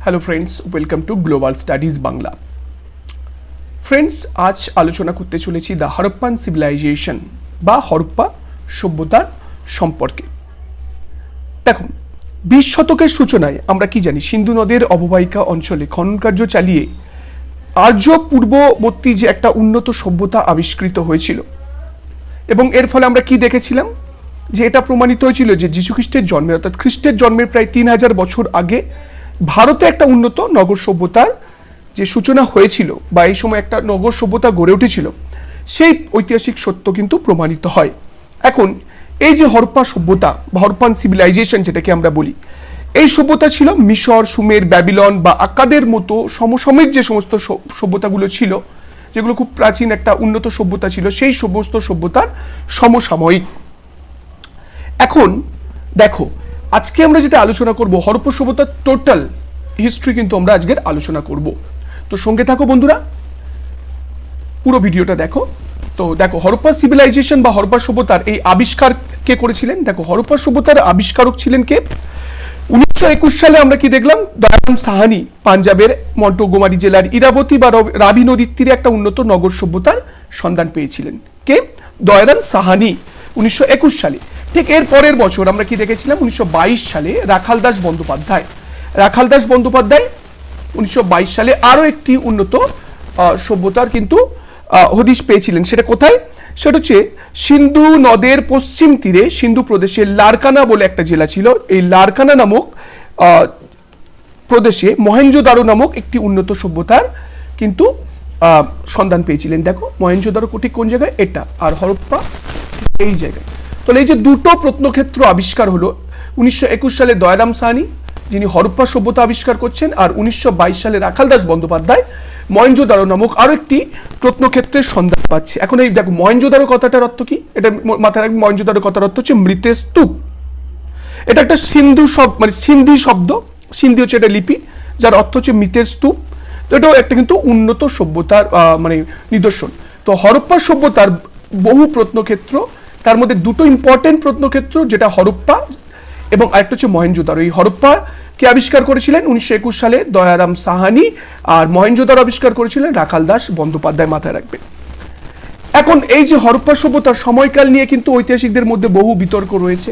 Hello friends, welcome to global studies Bangla. Friends, আজ আলোচনা করতে চলেছি দ্য হরপ্পান সিভিলাইজেশন বা হরপ্পা সভ্যতার সম্পর্কে। দেখুন, 20 শতকের সূচনায় আমরা কি জানি, সিন্ধু নদের অববাহিকা অঞ্চলে খনন কার্য চালিয়ে আর্য পূর্ববর্তী যে একটা উন্নত সভ্যতা আবিষ্কৃত হয়েছিল, এবং এর ফলে আমরা কি দেখেছিলাম যে এটা প্রমাণিত হয়েছিল যে যীশুখ্রিস্টের জন্মে অর্থাৎ খ্রিস্টের জন্মের প্রায় 3000 বছর আগে ভারতে একটা উন্নত নগর সভ্যতার যে সূচনা হয়েছিল বা এই সময় একটা নগর সভ্যতা গড়ে উঠেছিল, সেই ঐতিহাসিক সত্য কিন্তু প্রমাণিত হয়। এখন এই যে হরপ্পা সভ্যতা বা হরপ্পান সিভিলাইজেশন যেটাকে আমরা বলি, এই সভ্যতা ছিল মিশর, সুমের, ব্যাবিলন বা আক্কাদের মতো সমসাময়িক যে সমস্ত সভ্যতাগুলো ছিল, যেগুলো খুব প্রাচীন একটা উন্নত সভ্যতা ছিল, সেই সমস্ত সভ্যতার সমসাময়িক। এখন দেখো, আজকে আমরা যেটা আলোচনা করব হরপ্পা সভ্যতার টোটাল হিস্ট্রি কিন্তু আমরা আজকের আলোচনা করব। তো সঙ্গে থাকো বন্ধুরা, পুরো ভিডিওটা দেখো। তো দেখো, হরপ্পা সিভিলাইজেশন বা হরপ্পা সভ্যতার এই আবিষ্কার কে করেছিলেন? দেখো, হরপ্পা সভ্যতার আবিষ্কারক ছিলেন কে? 1921 সালে আমরা কি দেখলাম? দয়ারাম সাহানি পাঞ্জাবের মন্টোগোমারি জেলার ইরাবতী বা রাবি নদীর তীরে একটা উন্নত নগর সভ্যতার সন্ধান পেয়েছিলেন। কে? দয়ারাম সাহানি, 1921 সালে। ঠিক এর পরের বছর আমরা কি দেখেছিলাম? 1922 সালে রাখালদাস বন্দ্যোপাধ্যায় 1922 সালে আরো একটি উন্নত সভ্যতার কিন্তু হদিশ পেয়েছিলেন। সেটা কোথায়? সেটা হচ্ছে সিন্ধু নদের পশ্চিম তীরে সিন্ধু প্রদেশের লারকানা বলে একটা জেলা ছিল। এই লারকানা নামক প্রদেশে মহেঞ্জোদারো নামক একটি উন্নত সভ্যতার কিন্তু সন্ধান পেয়েছিলেন। দেখো, মহেঞ্জোদারো ঠিক কোন জায়গায়? এটা, আর হরপ্পা এই জায়গায়। তাহলে এই যে দুটো প্রত্নক্ষেত্র আবিষ্কার হলো, 1921 সালে দয়ারাম সাহানি যিনি হরপ্পা সভ্যতা আবিষ্কার করছেন, আর 1922 সালে রাখালদাস বন্দ্যোপাধ্যায় মহেঞ্জোদারো নামক আরো একটি প্রত্নক্ষেত্রের সন্ধান পাচ্ছে। এখন এই দেখো, মহেঞ্জোদারো কথাটার অর্থ কি? এটা মাথায় রাখবে। মহেঞ্জোদারো কথার অর্থ হচ্ছে মৃতের স্তূপ। এটা একটা সিন্ধু মানে সিন্ধি শব্দ। সিন্ধি হচ্ছে একটা লিপি যার অর্থ হচ্ছে মৃতের স্তূপ। তো এটাও একটা কিন্তু উন্নত সভ্যতার মানে নিদর্শন। তো হরপ্পা সভ্যতার বহু প্রত্নক্ষেত্র, তার মধ্যে দুটো ইম্পর্টেন্ট প্রত্নক্ষেত্র, যেটা হরপ্পা এবং আরেকটা হচ্ছে মহেঞ্জোদারো। এই হরপ্পা কে আবিষ্কার করেছিলেন 1921 সালে দয়ারাম সাহানি, আর মহেঞ্জোদারো আবিষ্কার করেছিলেন রাখালদাস বন্দ্যোপাধ্যায়, মাথায় রাখবে। এখন এই যে হরপ্পা সভ্যতার সময়কাল নিয়ে কিন্তু ঐতিহাসিকদের মধ্যে বহু বিতর্ক রয়েছে।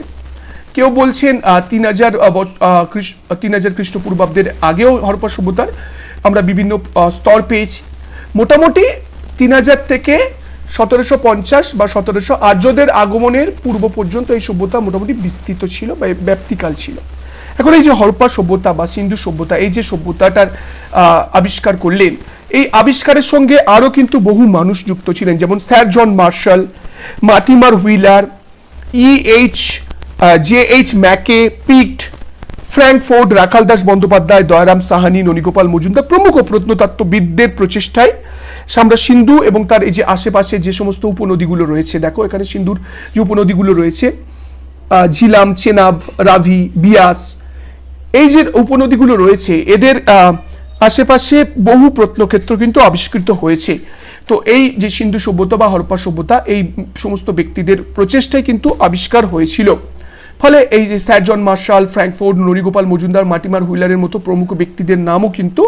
কেউ বলছেন 3000 খ্রিস্টপূর্বাব্দের আগেও হরপ্পা সভ্যতার আমরা বিভিন্ন স্তর পেয়েছি। মোটামুটি 3000 থেকে 1750 বা 1700 আর্যদের আগমনের পূর্ব পর্যন্ত এই সভ্যতা মোটামুটি বিস্তৃত ছিল বা ব্যাপ্তিকাল ছিল। এখন এই যে হরপ্পা সভ্যতা বা সিন্ধু সভ্যতা, এই যে সভ্যতাটার আবিষ্কার করলেন, এই আবিষ্কারের সঙ্গে আরো কিন্তু বহু মানুষ যুক্ত ছিলেন, যেমন sir John Marshall, Mortimer Wheeler, J H. Mackay, Pitt, Frankfort, Rakhaldas Bandyopadhyay, Dayaram Sahni, Nanigopal Majumdar প্রমুখ প্রত্নতত্ত্ববিদদের প্রচেষ্টায় আমরা সিন্ধু এবং তার এই যে আশেপাশে যে সমস্ত উপনদীগুলো রয়েছে, দেখো এখানে সিন্ধুর যে উপনদীগুলো রয়েছে, ঝিলাম, চেনাব, রাভি, বিয়াস, এই যে উপনদীগুলো রয়েছে, এদের আশেপাশে বহু প্রত্নক্ষেত্র কিন্তু আবিষ্কৃত হয়েছে। তো এই যে সিন্ধু সভ্যতা বা হরপ্পা সভ্যতা, এই সমস্ত ব্যক্তিদের প্রচেষ্টায় কিন্তু আবিষ্কার হয়েছিল। ফলে এই যে sir John Marshall, Frankfort, Nanigopal Majumdar, Mortimer হুইলারের মতো প্রমুখ ব্যক্তিদের নামও কিন্তু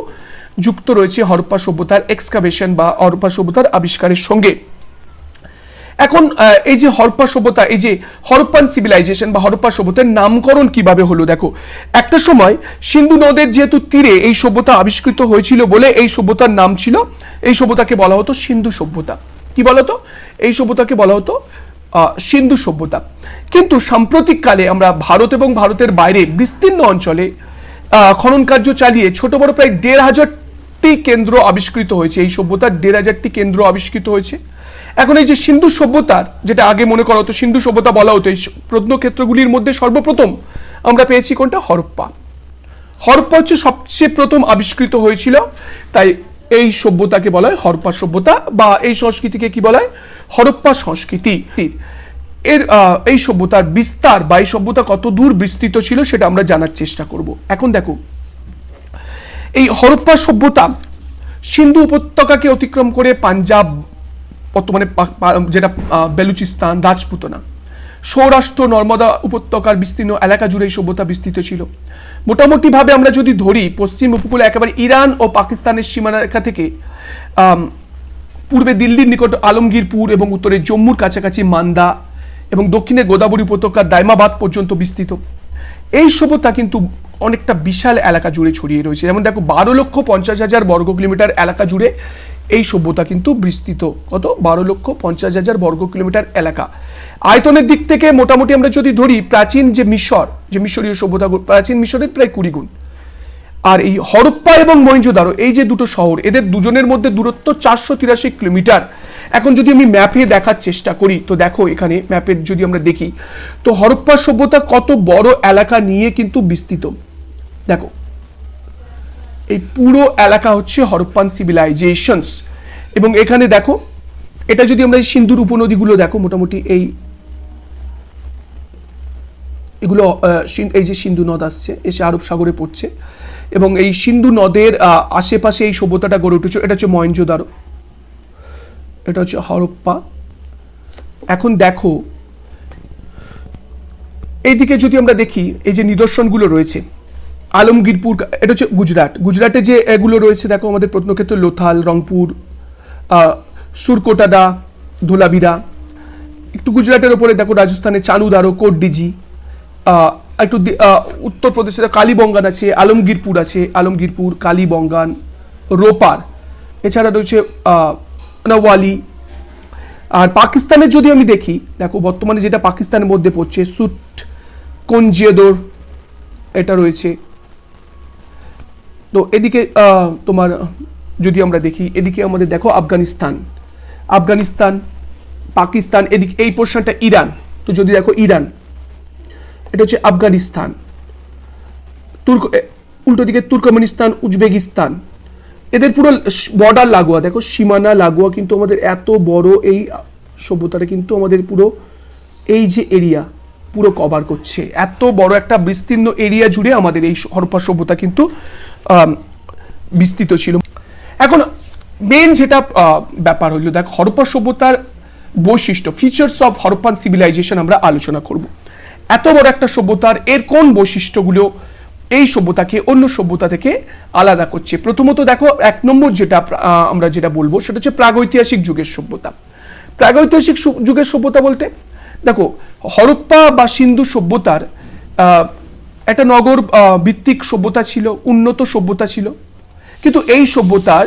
যুক্ত রয়েছে হরপ্পা সভ্যতার এক্সকাভেশন বা হরপ্পা সভ্যতার আবিষ্কারের সঙ্গে। এখন এই যে হরপ্পা সভ্যতা, এই যে হরপ্পান সিভিলাইজেশন বা হরপ্পা সভ্যতার নামকরণ কিভাবে হলো? দেখো, একটা সময় সিন্ধু নদের যেহেতু তীরে এই সভ্যতা আবিষ্কৃত হয়েছিল বলে এই সভ্যতার নাম ছিল, এই সভ্যতাকে বলা হতো সিন্ধু সভ্যতা। কি বলা হতো? এই সভ্যতাকে বলা হতো সিন্ধু সভ্যতা। কিন্তু সাম্প্রতিক কালে আমরা ভারত এবং ভারতের বাইরে বিস্তীর্ণ অঞ্চলে খনন কার্য চালিয়ে ছোট বড় প্রায় 1500টি কেন্দ্র আবিষ্কৃত হয়েছে। এই সভ্যতার 1500টি কেন্দ্র আবিষ্কৃত হয়েছে। এখন এই যে সিন্ধু সভ্যতার, যেটা আগে মনে করা হতো সিন্ধু সভ্যতা বলা হতো, এই প্রত্নক্ষেত্রগুলির মধ্যে সর্বপ্রথম আমরা পেয়েছি কোনটা? হরপ্পা। হরপ্পা হচ্ছে সবচেয়ে প্রথম আবিষ্কৃত হয়েছিল, তাই এই সভ্যতাকে বলা হয় হরপ্পা সভ্যতা, বা এই সংস্কৃতিকে কি বলা হয়? হরপ্পা সংস্কৃতি। এর এই সভ্যতার বিস্তার বা এই সভ্যতা কত দূর বিস্তৃত ছিল সেটা আমরা জানার চেষ্টা করব। এখন দেখো, এই হরপ্পা সভ্যতা সিন্ধু উপত্যকাকে অতিক্রম করে পাঞ্জাব, বর্তমানে যেটা বেলুচিস্তান, রাজপুতানা সৌরাষ্ট্র নর্মদা উপত্যকার বিস্তীর্ণ এলাকা জুড়ে এই সভ্যতা বিস্তৃত ছিল। মোটামুটি ভাবে আমরা যদি ধরি, পশ্চিম উপকূলে একেবারে ইরান ও পাকিস্তানের সীমারেখা থেকে পূর্বে দিল্লির নিকট আলমগীরপুর এবং উত্তরে জম্মুর কাছাকাছি মান্দা এবং দক্ষিণে গোদাবরী উপত্যকার দাইমাবাদ পর্যন্ত বিস্তৃত। এই সভ্যতা কিন্তু অনেকটা বিশাল এলাকা জুড়ে ছড়িয়ে রয়েছে। যেমন দেখো 12,50,000 বর্গ কিলোমিটার এলাকা জুড়ে এই সভ্যতা কিন্তু বিস্তৃত। কত? 12,50,000 বর্গ কিলোমিটার এলাকা। আয়তনের দিক থেকে মোটামুটি আমরা যদি ধরি, প্রাচীন যে মিশরীয় সভ্যতা, প্রাচীন মিশরের প্রায় 20 গুণ। আর এই হরপ্পা এবং মহেঞ্জোদারো, এই যে দুটো শহর, এদের দুজনের মধ্যে দূরত্ব 483 কিলোমিটার। এখন যদি আমি ম্যাপে দেখার চেষ্টা করি, তো দেখো এখানে ম্যাপে যদি আমরা দেখি, তো হরপ্পা সভ্যতা কত বড় এলাকা নিয়ে কিন্তু বিস্তৃত। দেখো এই পুরো এলাকা হচ্ছে হরপ্পান সিভিলাইজেশনস। এবং এখানে দেখো, এটা যদি আমরা এই সিন্ধুর উপনদীগুলো দেখো, মোটামুটি এগুলো এই যে সিন্ধু নদ আসছে, এসে আরব সাগরে পড়ছে, এবং এই সিন্ধু নদের আশেপাশে এই সভ্যতাটা গড়ে উঠেছে। এটা হচ্ছে মহেঞ্জোদারো, এটা হচ্ছে হরপ্পা। এখন দেখো এইদিকে যদি আমরা দেখি, এই যে নিদর্শনগুলো রয়েছে, আলমগীরপুর, এটা হচ্ছে গুজরাটে যে এগুলো রয়েছে, দেখো আমাদের প্রত্নক্ষেত্র লোথাল, রংপুর, সুরকোটাডা, ধোলাভিরা। একটু গুজরাটের ওপরে দেখো রাজস্থানে চানুদারো, কোটডিজি, একটু উত্তরপ্রদেশে কালীবঙ্গান আছে, আলমগীরপুর, কালীবঙ্গান, রোপার, এছাড়া রয়েছে নওয়ালি। আর পাকিস্তানের যদি আমি দেখি, দেখো বর্তমানে যেটা পাকিস্তানের মধ্যে পড়ছে, সুট কঞ্জিয়াদোর, এটা রয়েছে। তো এদিকে তোমার যদি আমরা দেখি, এদিকে আমাদের দেখো আফগানিস্তান, পাকিস্তান, এদিকে এই পোর্শনটা ইরান। তো যদি দেখো ইরান, এটা হচ্ছে আফগানিস্তান, উল্টো দিকে তুর্কমেনিস্তান, উজবেকিস্তান, এদের পুরো বর্ডার লাগোয়া, দেখো সীমানা লাগোয়া কিন্তু আমাদের এত বড় এই সভ্যতাটা কিন্তু আমাদের পুরো এই যে এরিয়া পুরো কভার করছে। এত বড় একটা বিস্তীর্ণ এরিয়া জুড়ে আমাদের এই হরপ্পা সভ্যতা কিন্তু বিস্তৃত ছিল। এখন মেন যেটা ব্যাপার হলো, দেখো হরপ্পা সভ্যতার বৈশিষ্ট্য, ফিচার্স অফ হরপ্পান সিভিলাইজেশন আমরা আলোচনা করব। এত বড় একটা সভ্যতার এর কোন বৈশিষ্ট্যগুলো এই সভ্যতাকে অন্য সভ্যতা থেকে আলাদা করছে? প্রথমত দেখো, 1 নম্বর যেটা আমরা যেটা বলবো, সেটা হচ্ছে প্রাগৈতিহাসিক যুগের সভ্যতা। প্রাগৈতিহাসিক যুগের সভ্যতা বলতে দেখো, হরপ্পা বা সিন্ধু সভ্যতার একটা নগর ভিত্তিক সভ্যতা ছিল, উন্নত সভ্যতা ছিল, কিন্তু এই সভ্যতার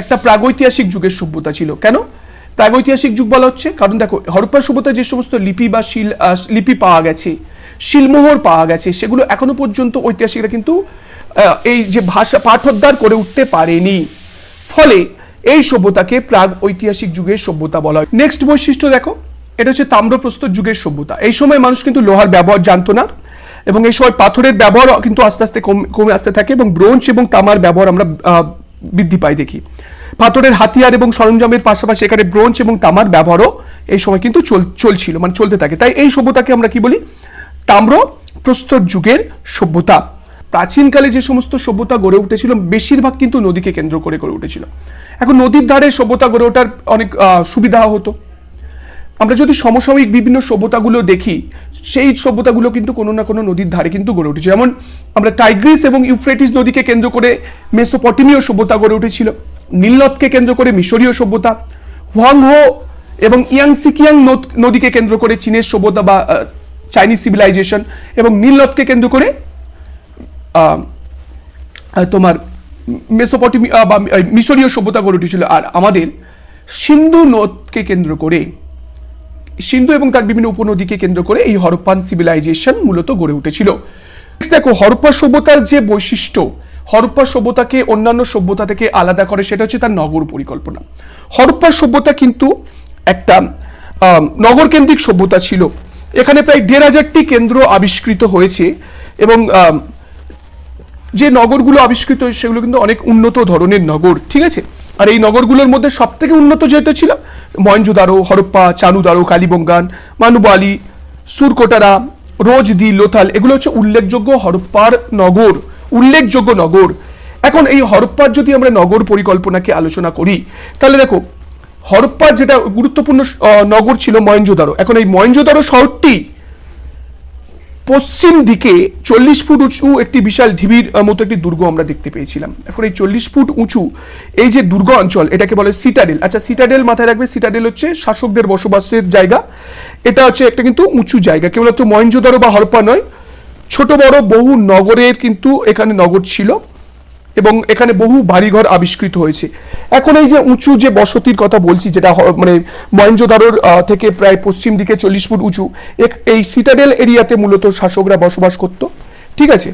একটা প্রাগৈতিহাসিক যুগের সভ্যতা ছিল। কেন প্রাগৈতিহাসিক যুগ বলা হচ্ছে? কারণ দেখো, হরপ্পা সভ্যতায় যে সমস্ত লিপি বা লিপি পাওয়া গেছে, শিলমোহর পাওয়া গেছে, সেগুলো এখনো পর্যন্ত ঐতিহাসিকরা কিন্তু এই যে ভাষা পাঠোদ্ধার করে উঠতে পারেনি। ফলে এই সভ্যতাকে প্রাগ ঐতিহাসিক যুগের সভ্যতা বলা হয়। নেক্সট বৈশিষ্ট্য দেখো, এটা হচ্ছে তাম্রপ্রস্তর যুগের সভ্যতা। এই সময় মানুষ কিন্তু লোহার ব্যবহার জানতো না, এবং এই সময় পাথরের ব্যবহার কিন্তু আস্তে আস্তে কমে আসতে থাকে, এবং ব্রোঞ্জ এবং তামার ব্যবহার আমরা বৃদ্ধি পাই দেখি। পাথরের হাতিয়ার এবং সরঞ্জামের পাশাপাশি এখানে ব্রোঞ্জ এবং তামার ব্যবহারও এই সময় কিন্তু চলছিল, মানে চলতে থাকে। তাই এই সভ্যতাকে আমরা কি বলি? তাম্রপ্রস্তর যুগের সভ্যতা। প্রাচীনকালে যে সমস্ত সভ্যতা গড়ে উঠেছিল, বেশিরভাগ কিন্তু নদীকে কেন্দ্র করে গড়ে উঠেছিল। এখন নদীর ধারে সভ্যতা গড়ে ওঠার অনেক সুবিধা হতো। আমরা যদি সমসাময়িক বিভিন্ন সভ্যতাগুলো দেখি, সেই সভ্যতাগুলো কিন্তু কোনো না কোনো নদীর ধারে কিন্তু গড়ে উঠেছে। যেমন আমরা টাইগ্রিস এবং ইউফ্রেটিস নদীকে কেন্দ্র করে মেসোপটেমীয় সভ্যতা গড়ে উঠেছিল, নীলনদকে কেন্দ্র করে মিশরীয় সভ্যতা, হুয়াংহো এবং ইয়াংসিকিয়াং নদীকে কেন্দ্র করে চীনের সভ্যতা বা চাইনিজ সিভিলাইজেশন, এবং নীলনদকে কেন্দ্র করে তোমার মেসোপটেমিয়া বা মিশরীয় সভ্যতা গড়ে উঠেছিল। আর আমাদের সিন্ধু নদকে কেন্দ্র করে, সিন্ধু এবং তার বিভিন্ন উপনদীকে কেন্দ্র করে এই হরপ্পান সিভিলাইজেশন মূলত গড়ে উঠেছিল। দেখো, হরপ্পা সভ্যতার যে বৈশিষ্ট্য, হরপ্পা সভ্যতাকে অন্যান্য সভ্যতা থেকে আলাদা করে, সেটা হচ্ছে তার নগর পরিকল্পনা। হরপ্পা সভ্যতা কিন্তু একটা নগর কেন্দ্রিক সভ্যতা ছিল। এখানে প্রায় 1,500টি কেন্দ্র আবিষ্কৃত হয়েছে, এবং যে নগরগুলো আবিষ্কৃত হয়েছে সেগুলো কিন্তু অনেক উন্নত ধরনের নগর, ঠিক আছে। আর এই নগরগুলোর মধ্যে সব থেকে উন্নত যেটা ছিল মহেঞ্জোদারো, হরপ্পা, চানুদারো, কালীবঙ্গান, মানুবালি, সুরকোটারা, রোজদি, লোথাল, এগুলো হচ্ছে উল্লেখযোগ্য হরপ্পার নগর, উল্লেখযোগ্য নগর। এখন এই হরপ্পার যদি আমরা নগর পরিকল্পনাকে আলোচনা করি, তাহলে দেখো হরপ্পার যেটা গুরুত্বপূর্ণ নগর ছিল মহেঞ্জোদারো। এখন এই মহেঞ্জোদারো শহরটি পশ্চিম দিকে 40 ফুট উঁচু একটি বিশাল ঢিবির মতো একটি দুর্গ আমরা দেখতে পেয়েছিলাম। এখন এই 40 ফুট উঁচু এই যে দুর্গ অঞ্চল, এটাকে বলে সিটাডেল। আচ্ছা, সিটাডেল মাথায় রাখবে, সিটাডেল হচ্ছে শাসকদের বসবাসের জায়গা। এটা হচ্ছে একটা কিন্তু উঁচু জায়গা, কেবলমাত্র মহেঞ্জোদারো বা হরপ্পা নয়, ছোট বড় বহু নগরের কিন্তু এখানে নগর ছিল এবং এখানে বহু বাড়িঘর আবিষ্কৃত হয়েছে। এখন এই যে উঁচু যে বসতির কথা বলছি, যেটা মানে মহেঞ্জোদারোর থেকে প্রায় পশ্চিম দিকে 40 ফুট উঁচু, এই সিটাডেল এরিয়াতে মূলত শাসকরা বসবাস করত। ঠিক আছে,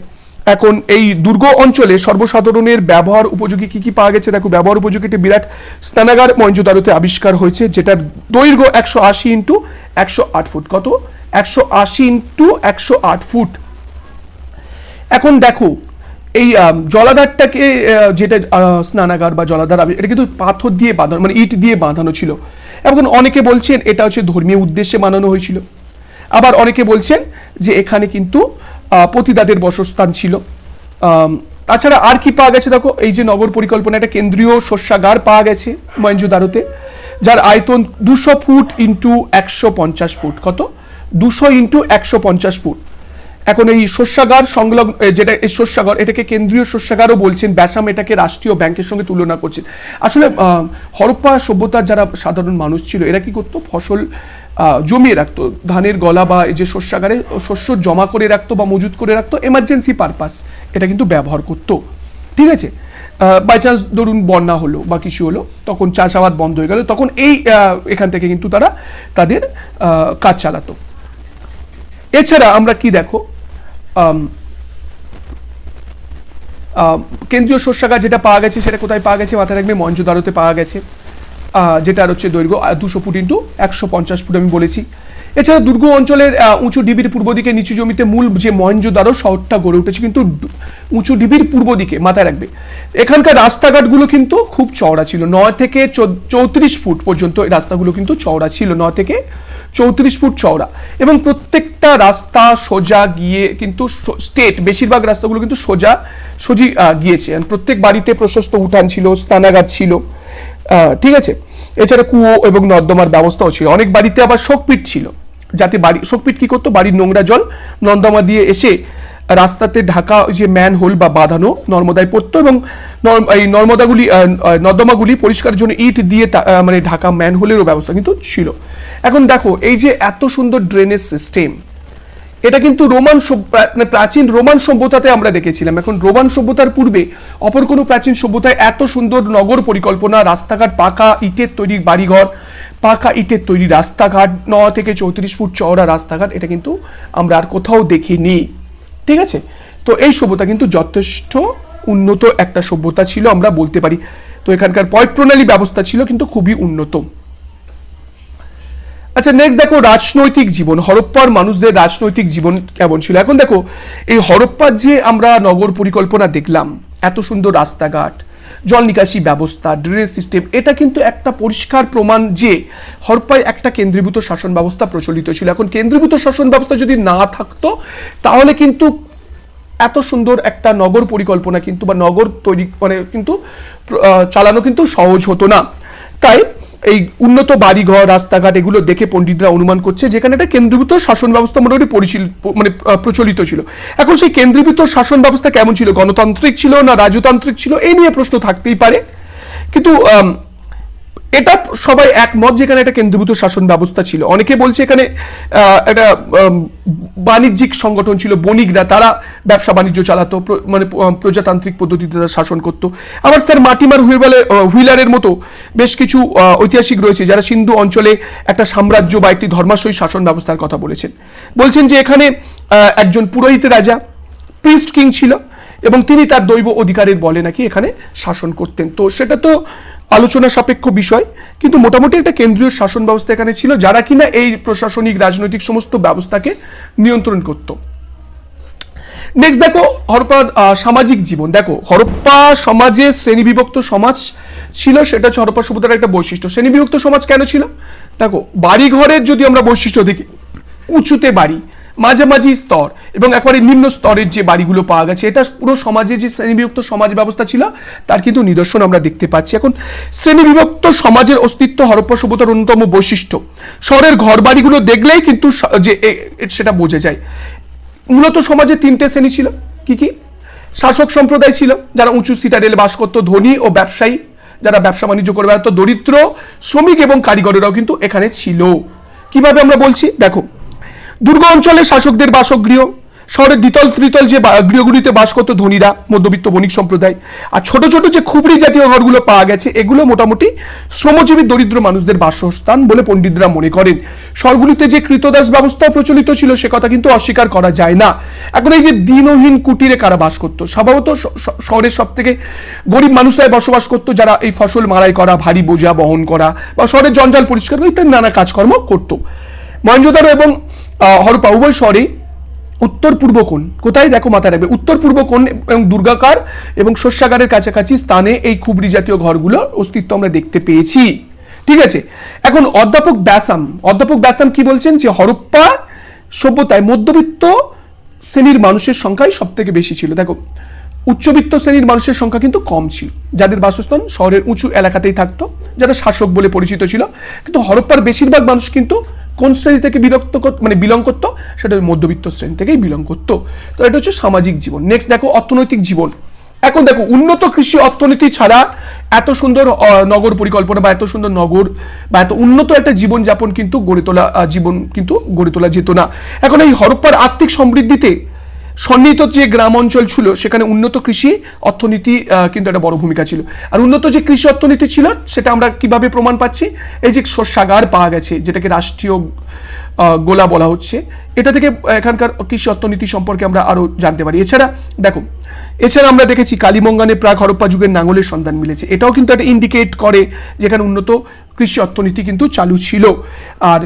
এখন এই দুর্গ অঞ্চলে সর্বসাধারণের ব্যবহার উপযোগী কি কি পাওয়া গেছে দেখো। ব্যবহার উপযোগী একটি বিরাট স্নানাগার মহেঞ্জোদারোতে আবিষ্কার হয়েছে, যেটার দৈর্ঘ্য 180 ইন্টু 108 ফুট। কত? 180 ইন্টু 108 ফুট। এখন দেখো এই জলাধারটাকে, যেটা স্নানাগার বা জলাধার, এটা কিন্তু পাথর দিয়ে বাঁধানো, মানে ইট দিয়ে বাঁধানো ছিল। এবং অনেকে বলছেন এটা হচ্ছে ধর্মীয় উদ্দেশ্যে বানানো হয়েছিল, আবার অনেকে বলছেন যে এখানে কিন্তু পতিতাদের বসস্থান ছিল। তাছাড়া আর কি পাওয়া গেছে দেখো, এই যে নগর পরিকল্পনা, একটা কেন্দ্রীয় শস্যাগার পাওয়া গেছে মহেঞ্জোদারোতে, যার আয়তন 200 ফুট ইন্টু 150 ফুট। কত? 200 ইন্টু 150 ফুট। এখন এই শস্যাগার সংলগ্ন, যেটা এই শস্যাগার, এটাকে কেন্দ্রীয় শস্যাগারও বলছেন। ব্যাসাম এটাকে রাষ্ট্রীয় ব্যাংকের সঙ্গে তুলনা করছেন। আসলে হরপ্পা সভ্যতার যারা সাধারণ মানুষ ছিল, এরা কি করতো, ফসল জমিয়ে রাখতো, ধানের গলা বা এই যে শস্যাগারে শস্য জমা করে রাখতো বা মজুত করে রাখতো, এমার্জেন্সি পারপাস এটা কিন্তু ব্যবহার করতো। ঠিক আছে, বাই চান্স ধরুন বন্যা হলো বা কিছু হলো, তখন চাষাবাদ বন্ধ হয়ে গেল, তখন এই এখান থেকে কিন্তু তারা তাদের কাজ চালাতো। এছাড়া আমরা কি দেখো, কেন্দ্রীয় শস্যাগার যেটা পাওয়া গেছে, সেটা কোথায় পাওয়া গেছে মাথায় রাখবে, মহেঞ্জোদারোতে পাওয়া গেছে, যেটার হচ্ছে দৈর্ঘ্য 200 ফুট ইন্টু 150 ফুট আমি বলেছি। এছাড়া দুর্গ অঞ্চলের উঁচু ঢিবির পূর্ব দিকে নিচু জমিতে মূল যে মহেঞ্জোদারো শহরটা গড়ে উঠেছে কিন্তু উঁচু ঢিবির পূর্ব দিকে, মাথায় রাখবে। এখানকার রাস্তাঘাটগুলো কিন্তু খুব চওড়া ছিল, 9 থেকে 34 ফুট পর্যন্ত এই রাস্তাগুলো কিন্তু চওড়া ছিল, 9 থেকে 34 ফুট চওড়া। এবং প্রত্যেকটা রাস্তা সোজা গিয়ে কিন্তু বেশিরভাগ রাস্তাগুলো কিন্তু সোজি গিয়েছে। প্রত্যেক বাড়িতে প্রশস্ত উঠান ছিল, স্নানাগার ছিল। ঠিক আছে, এছাড়া কুয়ো এবং নর্দমার ব্যবস্থাও ছিল। অনেক বাড়িতে আবার শোকপিট ছিল, যাতে শোকপিট কি করতো, বাড়ির নোংরা জল নর্দমা দিয়ে এসে রাস্তাতে ঢাকা যে ম্যান হোল বা বাঁধানো নর্মদায় পড়তো, এবং এই নর্দমাগুলি পরিষ্কারের জন্য ইট দিয়ে মানে ঢাকা ম্যান হোলেরও ব্যবস্থা কিন্তু ছিল। এখন দেখো এই যে এত সুন্দর ড্রেনেজ সিস্টেম, এটা কিন্তু প্রাচীন রোমান সভ্যতাতে আমরা দেখেছিলাম। এখন রোমান সভ্যতার পূর্বে অপর কোনো প্রাচীন সভ্যতায় এত সুন্দর নগর পরিকল্পনা, রাস্তাঘাট, পাকা ইটের তৈরি বাড়িঘর, পাকা ইটের তৈরি রাস্তাঘাট, 9 থেকে 34 ফুট চওড়া রাস্তাঘাট, এটা কিন্তু আমরা আর কোথাও দেখিনি। ঠিক আছে, তো এই সভ্যতা কিন্তু যথেষ্ট উন্নত একটা সভ্যতা ছিল আমরা বলতে পারি। তো এখানকার পয়ঃ প্রণালী ব্যবস্থা ছিল কিন্তু খুবই উন্নত। আচ্ছা, নেক্সট দেখো রাজনৈতিক জীবন, হরপ্পার মানুষদের রাজনৈতিক জীবন কেমন ছিল। এখন দেখো এই হরপ্পার যে আমরা নগর পরিকল্পনা দেখলাম, এত সুন্দর রাস্তাঘাট, জল নিকাশি ব্যবস্থা, ড্রেনেজ সিস্টেম, এটা কিন্তু একটা পরিষ্কার প্রমাণ যে হরপ্পায় একটা কেন্দ্রীভূত শাসন ব্যবস্থা প্রচলিত ছিল। এখন কেন্দ্রীভূত শাসন ব্যবস্থা যদি না থাকতো, তাহলে কিন্তু এত সুন্দর একটা নগর পরিকল্পনা কিন্তু বা নগর তৈরি মানে কিন্তু চালানো কিন্তু সহজ হতো না। তাই এই উন্নত বাড়িঘর, রাস্তাঘাট, এগুলো দেখে পণ্ডিতরা অনুমান করছে যেখানে একটা কেন্দ্রীভূত শাসন ব্যবস্থা মোটামুটি প্রচলিত ছিল। এখন সেই কেন্দ্রীভূত শাসন ব্যবস্থা কেমন ছিল, গণতান্ত্রিক ছিল না রাজতান্ত্রিক ছিল, এই নিয়ে প্রশ্ন থাকতেই পারে। কিন্তু এটা সবাই একমত যেখানে একটা কেন্দ্রীভূত শাসন ব্যবস্থা ছিল। অনেকে বলছে এখানে একটা বাণিজ্যিক সংগঠন ছিল, বণিকরা, তারা ব্যবসা বাণিজ্য চালাতো, মানে প্রজাতান্ত্রিক পদ্ধতিতে তারা শাসন করতো। আবার স্যার মার্টিমার হুইলারের মতো বেশ কিছু ঐতিহাসিক রয়েছে যারা সিন্ধু অঞ্চলে একটা সাম্রাজ্য বা একটি ধর্মাশয়ী শাসন ব্যবস্থার কথা বলছেন যে এখানে একজন পুরোহিত রাজা, প্রিস্ট কিং ছিল এবং তিনি তার দৈব অধিকারের বলে নাকি এখানে শাসন করতেন। তো সেটা তো আলোচনা সাপেক্ষ বিষয়, কিন্তু মোটামুটি একটা কেন্দ্রীয় শাসন ব্যবস্থা এখানে ছিল যারা কিনা এই প্রশাসনিক রাজনৈতিক সমস্ত ব্যবস্থাকে নিয়ন্ত্রণ করত। নেক্সট দেখো হরপ্পার সামাজিক জীবন। দেখো হরপ্পা সমাজে শ্রেণীবিভক্ত সমাজ ছিল, সেটা হচ্ছে হরপ্পা সভ্যতার একটা বৈশিষ্ট্য। শ্রেণীবিভক্ত সমাজ কেন ছিল? দেখো বাড়ি ঘরের যদি আমরা বৈশিষ্ট্য দেখি, উঁচুতে বাড়ি, মাঝামাঝি স্তর এবং একেবারে নিম্ন স্তরের যে বাড়িগুলো পাওয়া গেছে, এটা পুরো সমাজে যে শ্রেণীবিভক্ত সমাজ ব্যবস্থা ছিল তার কিন্তু নিদর্শন আমরা দেখতে পাচ্ছি। এখন শ্রেণীবিভক্ত সমাজের অস্তিত্ব হরপ্পা সভ্যতার অন্যতম বৈশিষ্ট্য। শহরের ঘর বাড়িগুলো দেখলেই কিন্তু যে সেটা বোঝা যায়। মূলত সমাজে তিনটে শ্রেণী ছিল। কি কি? শাসক সম্প্রদায় ছিল, যারা উঁচু সিটাডেলে বাস করতো, ধনী ও ব্যবসায়ী, যারা ব্যবসা বাণিজ্য করে বেড়াতো, দরিদ্র, শ্রমিক এবং কারিগরেরাও কিন্তু এখানে ছিল। কিভাবে আমরা বলছি দেখো, দুর্গ অঞ্চলে শাসকদের বাসগৃহ, শহরের দ্বিতল ত্রিতল যে গৃহগুলিতে বাস করতো ধনীরা, মধ্যবিত্ত বণিক সম্প্রদায়। আর ছোট ছোট যে খুবড়ি জাতীয় ঘরগুলো পাওয়া গেছে, এগুলো মোটামুটি শ্রমজীবী দরিদ্র মানুষদের বাসস্থান বলে পণ্ডিতরা মনে করেন। শহরগুলিতে যে কৃতদাস ব্যবস্থা প্রচলিত ছিল সে কথা কিন্তু অস্বীকার করা যায় না। এখন এই যে দিনহীন কুটিরে কারা বাস করতো, স্বভাবত শহরের সব থেকে গরিব মানুষরাই বসবাস করতো, যারা এই ফসল মাড়াই করা, ভারী বোঝা বহন করা বা শহরের জঞ্জাল পরিষ্কার করা ইত্যাদি নানা কাজকর্ম করতো। মহেঞ্জোদারো এবং হরপ্পা উভয় শহরে উত্তর পূর্ব কোণ, কোথায় দেখো মাথায় রাখবে, উত্তর পূর্ব কোণ এবং দুর্গাকার এবং শস্যাগারের কাছাকাছি স্থানে এই খুবড়ি জাতীয় ঘরগুলোর অস্তিত্ব আমরা দেখতে পেয়েছি। ঠিক আছে, এখন অধ্যাপক ব্যাসাম কি বলছেন যে হরপ্পা সভ্যতায় মধ্যবিত্ত শ্রেণীর মানুষের সংখ্যাই সব থেকে বেশি ছিল। দেখো, উচ্চবিত্ত শ্রেণীর মানুষের সংখ্যা কিন্তু কম ছিল, যাদের বাসস্থান শহরের উঁচু এলাকাতেই থাকতো, যারা শাসক বলে পরিচিত ছিল। কিন্তু হরপ্পার বেশিরভাগ মানুষ কিন্তু কোন শ্রেণী থেকে বিলং করতো, সেটা মধ্যবিত্ত শ্রেণী থেকেই বিলং করতো। তো এটা হচ্ছে সামাজিক জীবন। নেক্সট দেখো অর্থনৈতিক জীবন। এখন দেখো, উন্নত কৃষি অর্থনীতি ছাড়া এত সুন্দর নগর পরিকল্পনা বা এত সুন্দর নগর বা এত উন্নত একটা জীবনযাপন কিন্তু গড়ে তোলা যেত না। এখন এই হরপ্পার আর্থিক সমৃদ্ধিতে সন্নিহিত যে গ্রাম অঞ্চল ছিল সেখানে উন্নত কৃষি অর্থনীতি কিন্তু একটা বড় ভূমিকা ছিল। আর উন্নত যে কৃষি অর্থনীতি ছিল সেটা আমরা কিভাবে প্রমাণ পাচ্ছি, এই যে শস্যাগার পাওয়া গেছে, যেটাকে রাষ্ট্রীয় গোলা বলা হচ্ছে, এটা থেকে এখানকার কৃষি অর্থনীতি সম্পর্কে আমরা আরো জানতে পারি। এছাড়া আমরা দেখেছি কালিমঙ্গানে প্রাক হরপ্পা যুগের নাঙলের সন্ধান মিলেছে, এটাও কিন্তু একটা ইন্ডিকেট করে যেখানে উন্নত কৃষি অর্থনীতি কিন্তু চালু ছিল। আর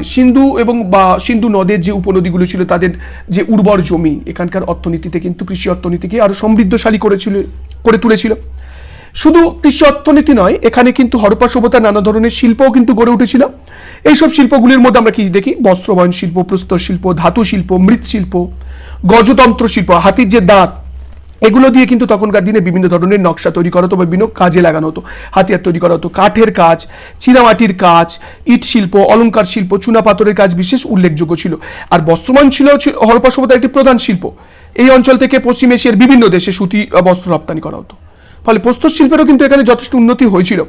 সিন্ধু নদের যে উপনদীগুলো ছিল তাদের যে উর্বর জমি, এখানকার অর্থনীতিতে কিন্তু কৃষি অর্থনীতিকে আরো সমৃদ্ধশালী করে তুলেছিল। শুধু কৃষি অর্থনীতি নয়, এখানে কিন্তু হরপ্পা সভ্যতার নানা ধরনের শিল্পও কিন্তু গড়ে উঠেছিল। এইসব শিল্পগুলির মধ্যে আমরা কি দেখি, বস্ত্রবয়ন শিল্প, প্রস্তর শিল্প, ধাতু শিল্প, মৃৎশিল্প, গজতন্ত্র শিল্প, হাতির যে দাঁত, এগুলো দিয়ে কিন্তু তখনকার দিনে বিভিন্ন ধরনের নকশা তৈরি করা হতো বা বিভিন্ন কাজে লাগানো হতো, হাতিয়ার তৈরি করা হতো। কাঠের কাজ, চীনামাটির কাজ, ইট শিল্প, অলংকার শিল্প, চুনা পাথরের কাজ বিশেষ উল্লেখযোগ্য ছিল। আর বস্ত্রবয়ন ছিল হরপ্পা সভ্যতার একটি প্রধান শিল্প। এই অঞ্চল থেকে পশ্চিম এশিয়ার বিভিন্ন দেশে সুতি বস্ত্র রপ্তানি করা হতো, ফলে প্রস্তর শিল্পেরও কিন্তু এখানে যথেষ্ট উন্নতি হয়েছিল।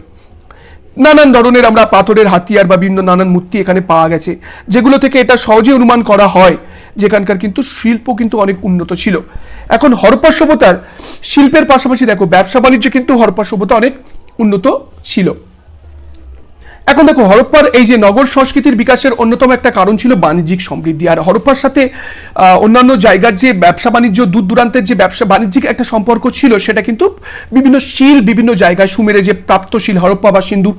নানান ধরনের আমরা পাথরের হাতিয়ার বা বিভিন্ন নানান মূর্তি এখানে পাওয়া গেছে, যেগুলো থেকে এটা সহজে অনুমান করা হয় যেখানকার কিন্তু শিল্প কিন্তু অনেক উন্নত ছিল। এখন হরপ্পা সভ্যতার শিল্পের পাশাপাশি দেখো ব্যবসা বাণিজ্য কিন্তু হরপ্পা সভ্যতা অনেক উন্নত ছিল। এখন দেখো, হরপ্পার এই যে নগর সংস্কৃতির বিকাশের অন্যতম একটা কারণ ছিল বাণিজ্যিক সমৃদ্ধি। আর হরপ্পার সাথে অন্যান্য জায়গার যে ব্যবসা বাণিজ্য, দূর দূরান্তের যে ব্যবসা বাণিজ্যিক একটা সম্পর্ক ছিল, সেটা কিন্তু বিভিন্ন জায়গায় সুমেরে যে প্রাপ্ত শিল, হরপ্পা বা সিন্ধু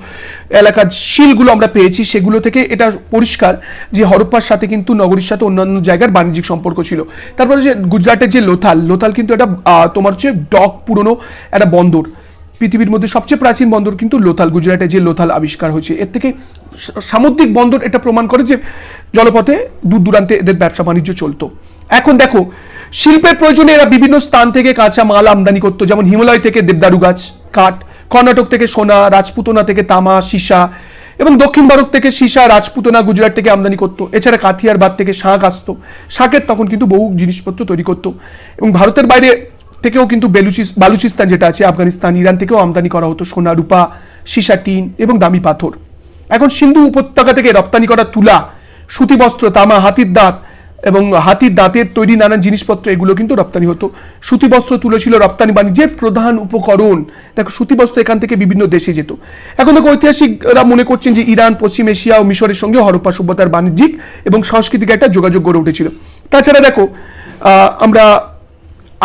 এলাকার শিলগুলো আমরা পেয়েছি, সেগুলো থেকে এটা পরিষ্কার যে হরপ্পার সাথে কিন্তু নগরীর সাথে অন্যান্য জায়গার বাণিজ্যিক সম্পর্ক ছিল। তারপরে যে গুজরাটের যে লোথাল কিন্তু এটা তোমার হচ্ছে পুরনো একটা বন্দর, পৃথিবীর মধ্যে সবচেয়ে প্রাচীন বন্দর কিন্তু লোথাল, গুজরাটে যে লোথাল আবিষ্কার হয়েছে, এর থেকে সামুদ্রিক বন্দর এটা প্রমাণ করে যে জলপথে দূর দূরান্তে এদের ব্যবসা বাণিজ্য চলতো। এখন দেখো, শিল্পের প্রয়োজনে এরা বিভিন্ন স্থান থেকে কাঁচা মাল আমদানি করতো, যেমন হিমালয় থেকে দেবদারু গাছ কাঠ, কর্ণাটক থেকে সোনা, রাজপুতনা থেকে তামা, সীসা, এবং দক্ষিণ ভারত থেকে সীসা, রাজপুতনা, গুজরাট থেকে আমদানি করতো। এছাড়া কাথিয়ার বাদ থেকে শাঁখ আসতো, শাঁখের তখন কিন্তু বহু জিনিসপত্র তৈরি করতো। এবং ভারতের বাইরে থেকেও কিন্তু বালুচিস্তান যেটা আছে, আফগানিস্তান, ইরান থেকেও আমদানি করা হতো সোনা, রূপা, সীসা, টিন এবং দামি পাথর। এখন সিন্ধু উপত্যকা থেকে রপ্তানি করা তুলা, সুতি বস্ত্র, তামা, হাতির দাঁত এবং হাতির দাঁতের তৈরি নানান জিনিসপত্র, এগুলো কিন্তু রপ্তানি হতো। সুতি বস্ত্র, তুলো ছিল রপ্তানি বাণিজ্যের প্রধান উপকরণ। দেখো, সুতি বস্ত্র এখান থেকে বিভিন্ন দেশে যেত। এখন দেখো, ঐতিহাসিকরা মনে করছেন যে ইরান, পশ্চিম এশিয়া ও মিশরের সঙ্গে হরপ্পা সভ্যতার বাণিজ্যিক এবং সাংস্কৃতিক একটা যোগাযোগ গড়ে উঠেছিল। তাছাড়া দেখো, আমরা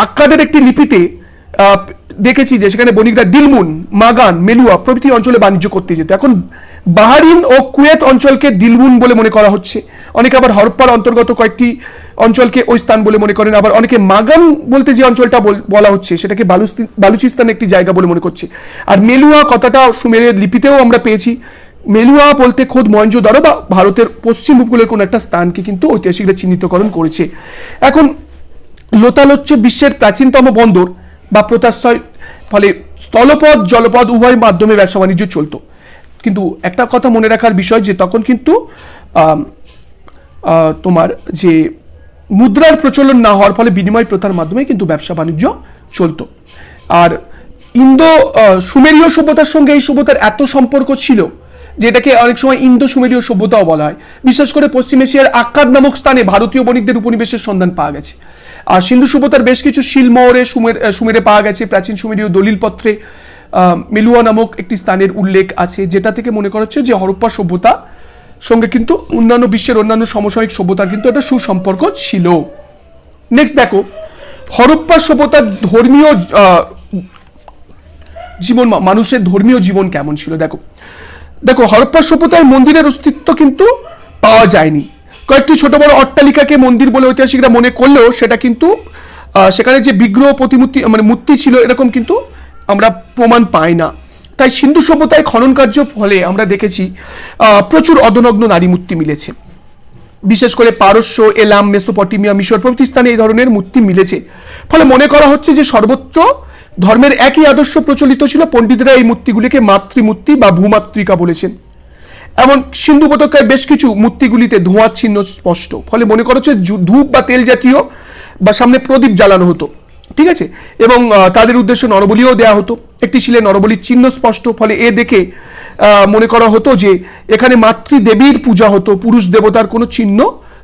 আক্কাদের একটি লিপিতে দেখেছি যে সেখানে বণিকরা দিলমুন, মাগান, মেলুয়া প্রভৃতি অঞ্চলে বাণিজ্য করতে যেত। এখন বাহারিন ও কুয়েত অঞ্চলকে দিলমুন বলে মনে করা হচ্ছে, অনেকে আবার হরপ্পার অন্তর্গত কয়েকটি অঞ্চলকে ওই স্থান বলে মনে করেন, আবার অনেকে মাগান বলতে যে অঞ্চলটা বলা হচ্ছে সেটাকে বালুচিস্তান একটি জায়গা বলে মনে করছে। আর মেলুয়া কথাটা সুমেরের লিপিতেও আমরা পেয়েছি। মেলুয়া বলতে খোদ মহেঞ্জোদারো বা ভারতের পশ্চিম উপকূলের কোন একটা স্থানকে কিন্তু ঐতিহাসিকরা চিহ্নিতকরণ করেছে। এখন লোথাল হচ্ছে বিশ্বের প্রাচীনতম বন্দর বা প্রত্যাশ্রয়, ফলে স্থলপথ জলপথ উভয় মাধ্যমে ব্যবসা বাণিজ্য চলতো। কিন্তু একটা কথা মনে রাখার বিষয় যে তখন কিন্তু তোমার যে মুদ্রার প্রচলন না হওয়ার ফলে বিনিময় প্রথার মাধ্যমে কিন্তু ব্যবসা বাণিজ্য চলতো। আর ইন্দো সুমেরীয় সভ্যতার সঙ্গে এই সভ্যতার এত সম্পর্ক ছিল যেটাকে অনেক সময় ইন্দো সুমেরীয় সভ্যতাও বলা হয়। বিশেষ করে পশ্চিম এশিয়ার আক্কাদ নামক স্থানে ভারতীয় বণিকদের উপনিবেশের সন্ধান পাওয়া গেছে। আর সিন্ধু সভ্যতার বেশ কিছু শিলমোহরে সুমেরে পাওয়া গেছে। প্রাচীন সুমেরীয় দলিলপত্রে মেলুয়া নামক একটি স্থানের উল্লেখ আছে, যেটা থেকে মনে করা হচ্ছে যে হরপ্পা সভ্যতা সঙ্গে কিন্তু অন্যান্য বিশ্বের অন্যান্য সমসাময়িক সভ্যতার কিন্তু একটা সুসম্পর্ক ছিল। নেক্সট দেখো, হরপ্পা সভ্যতার ধর্মীয় জীবন, মানুষের ধর্মীয় জীবন কেমন ছিল। দেখো হরপ্পা সভ্যতায় মন্দিরের অস্তিত্ব কিন্তু পাওয়া যায়নি। কয়েকটি ছোট বড় অট্টালিকাকে মন্দির বলে ঐতিহাসিকরা মনে করলেও সেটা কিন্তু সেখানে যে বিগ্রহ প্রতিমূর্তি মানে মূর্তি ছিল এরকম কিন্তু আমরা প্রমাণ পাই না। তাই সিন্ধু সভ্যতায় খনন কার্য ফলে আমরা দেখেছি প্রচুর অর্ধনগ্ন নারী মূর্তি মিলেছে। বিশেষ করে পারস্য, এলাম, মেসোপটেমিয়া, মিশর প্রভৃতি স্থানে এই ধরনের মূর্তি মিলেছে। ফলে মনে করা হচ্ছে যে সর্বোচ্চ ধর্মের একই আদর্শ প্রচলিত ছিল। পণ্ডিতরা এই মূর্তিগুলিকে মাতৃমূর্তি বা ভূমাতৃকা বলেছেন। এমন সিন্ধু উপত্যকায় বেশ কিছু মূর্তিগুলিতে ধোঁয়ার চিহ্ন স্পষ্ট। ফলে মনে করা হচ্ছে ধূপ বা তেল জাতীয় বা সামনে প্রদীপ জ্বালানো হতো, ঠিক আছে, এবং তাদের উদ্দেশ্যে নরবলিও দেওয়া হতো। একটি শিলে নরবলির চিহ্ন স্পষ্ট। ফলে এ দেখে মনে করা হতো যে এখানে মাতৃদেবীর পূজা হতো, পুরুষ দেবতার কোনো চিহ্ন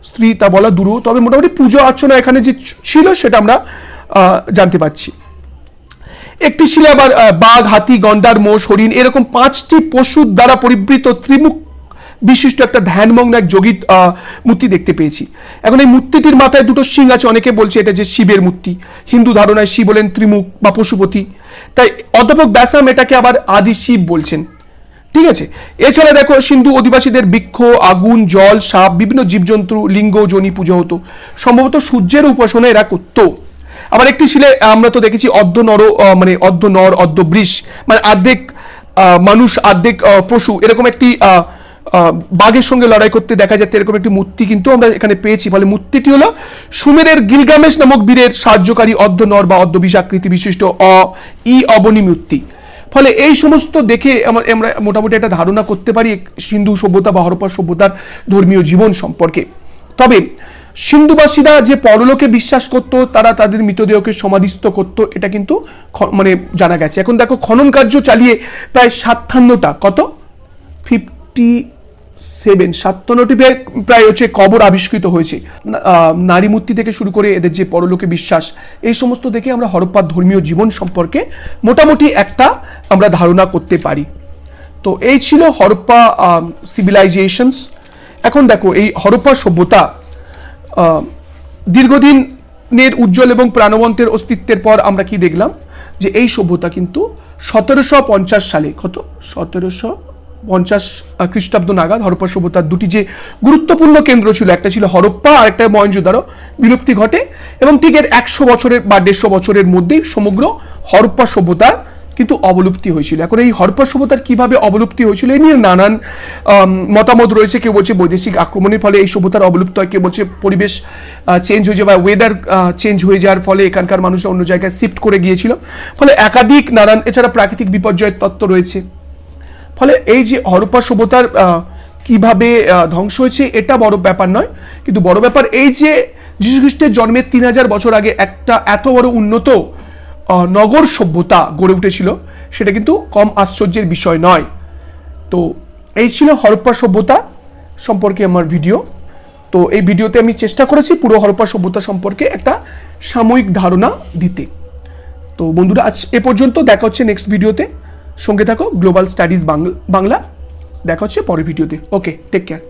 স্ত্রী তা বলা দূর। তবে মোটামুটি পুজো অর্চনা এখানে যে ছিল সেটা আমরা জানতে পারছি। একটি শিলে আবার বাঘ, হাতি, গন্ডার, মোষ, হরিণ এরকম 5টি পশুর দ্বারা পরিবৃত ত্রিমুখ বিশিষ্ট একটা ধ্যানমগ্ন এক যোগী মূর্তি দেখতে পেয়েছি। এখন এই মূর্তিটির মাথায় দুটো শিং আছে। অনেকে বলছে এটা যে শিবের মূর্তি। হিন্দু ধারণায় শিব বলেন ত্রিমুখ বা পশুপতি, তাই অধ্যাপক ব্যাসাম এটাকে আবার আদি শিব বলছেন, ঠিক আছে। এছাড়া দেখো সিন্ধু অধিবাসীদের বৃক্ষ, আগুন, জল, সাপ, বিভিন্ন জীবজন্তু, লিঙ্গ, যোনি পূজা হতো। সম্ভবত সূর্যের উপাসনা এরা করতো। আবার একটি শিলে আমরা তো দেখেছি অর্ধ নর মানে অর্ধ নর অর্ধ বৃষ, মানে অর্ধেক মানুষ অর্ধেক পশু, এরকম একটি বাঘের সঙ্গে লড়াই করতে দেখা যাচ্ছে এরকম একটি মূর্তি কিন্তু আমরা এখানে পেয়েছি। ফলে মূর্তিটি হলো সুমেরের গিলগামেশ নামক বীরের সাহায্যকারী অর্ধ নর বা অর্ধ বৃষ আকৃতি বিশিষ্ট অবনী মূর্তি। ফলে এই সমস্ত দেখে আমরা মোটামুটি একটা ধারণা করতে পারি সিন্ধু সভ্যতা বা হরপ্পা সভ্যতার ধর্মীয় জীবন সম্পর্কে। তবে সিন্ধুবাসীরা যে পরলোকে বিশ্বাস করত, তারা তাদের মৃতদেহকে সমাধিস্থ করত, এটা কিন্তু মানে জানা গেছে। এখন দেখো খনন কার্য চালিয়ে প্রায় 57টা 57টি প্রায় হচ্ছে কবর আবিষ্কৃত হয়েছে। নারী মূর্তি থেকে শুরু করে এদের যে পরলোকে বিশ্বাস, এই সমস্ত দেখে আমরা হরপ্পার ধর্মীয় জীবন সম্পর্কে মোটামুটি একটা আমরা ধারণা করতে পারি। তো এই ছিল হরপ্পা সিভিলাইজেশনস। এখন দেখো এই হরপ্পা সভ্যতা দীর্ঘদিনের উজ্জ্বল এবং প্রাণবন্তের অস্তিত্বের পর আমরা কি দেখলাম যে এই সভ্যতা কিন্তু 1750 সালে 1750 খ্রিস্টাব্দ নাগাদ হরপ্পা সভ্যতার দুটি যে গুরুত্বপূর্ণ কেন্দ্র ছিল, একটা ছিল হরপ্পা আর একটা মহেঞ্জোদারো, বিলুপ্তি ঘটে এবং ঠিক এর 100 বছরের বা 150 বছরের মধ্যেই সমগ্র হরপ্পা সভ্যতার কিন্তু অবলুপ্তি হয়েছিল। এখন এই হরপ্পা সভ্যতার কিভাবে অবলুপ্তি হয়েছিল এই নিয়ে নানান মতামত রয়েছে। কেউ বলছে বৈদেশিক আক্রমণের ফলে এই সভ্যতার অবলুপ্ত হয়, কেউ বলছে পরিবেশ চেঞ্জ হয়ে যায় বা ওয়েদার চেঞ্জ হয়ে যাওয়ার ফলে এখানকার মানুষরা অন্য জায়গায় শিফট করে গিয়েছিল, ফলে একাধিক নানান, এছাড়া প্রাকৃতিক বিপর্যয়ের তত্ত্ব রয়েছে। ফলে এই যে হরপ্পা সভ্যতার কিভাবে ধ্বংস হয়েছে এটা বড় ব্যাপার নয়, কিন্তু বড় ব্যাপার এই যে যীশু খ্রিস্টের জন্মের 3000 বছর আগে একটা এত বড় উন্নত নগর সভ্যতা গড়ে উঠেছিল, সেটা কিন্তু কম আশ্চর্যের বিষয় নয়। তো এই ছিল হরপ্পা সভ্যতা সম্পর্কে আমার ভিডিও। তো এই ভিডিওতে আমি চেষ্টা করেছি পুরো হরপ্পা সভ্যতা সম্পর্কে একটা সাময়িক ধারণা দিতে। তো বন্ধুরা আজ এ পর্যন্ত, দেখা হচ্ছে নেক্সট ভিডিওতে। সঙ্গে থাকো গ্লোবাল স্টাডিজ বাংলা। দেখা হচ্ছে পরের ভিডিওতে। ওকে, টেক কেয়ার।